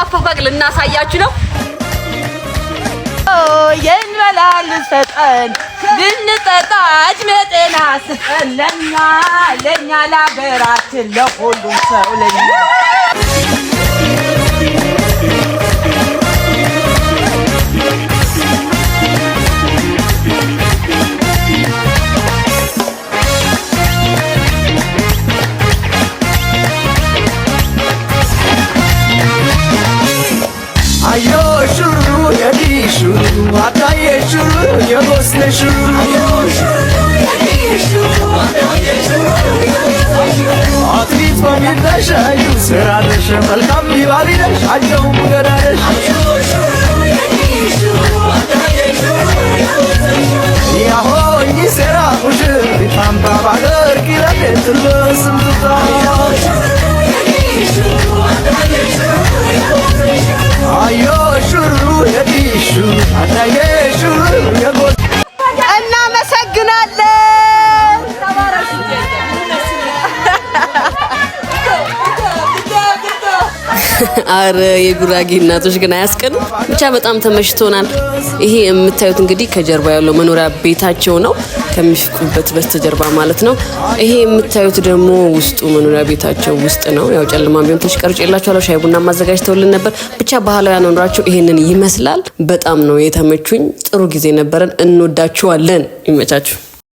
አፈፋቅ ልናሳያችሁ ነው። የንበላል ሰጠን ልንጠጣ አጅመጤና ስጠን ለኛ ለሀገራችን ለሁሉም ሰው ለኛ አረ የጉራጌ እናቶች ግን አያስቀኑ። ብቻ በጣም ተመችቶናል። ይሄ የምታዩት እንግዲህ ከጀርባ ያለው መኖሪያ ቤታቸው ነው፣ ከሚፍቁበት በስተጀርባ ማለት ነው። ይሄ የምታዩት ደግሞ ውስጡ መኖሪያ ቤታቸው ውስጥ ነው። ያው ጨለማ ቢሆን ተሽቀርጭላችኋለሁ። ሻይ ቡና ማዘጋጅተውልን ነበር። ብቻ ባህላዊ አኗኗራቸው ይሄንን ይመስላል። በጣም ነው የተመቹኝ። ጥሩ ጊዜ ነበረን። እንወዳችኋለን። ይመቻችሁ።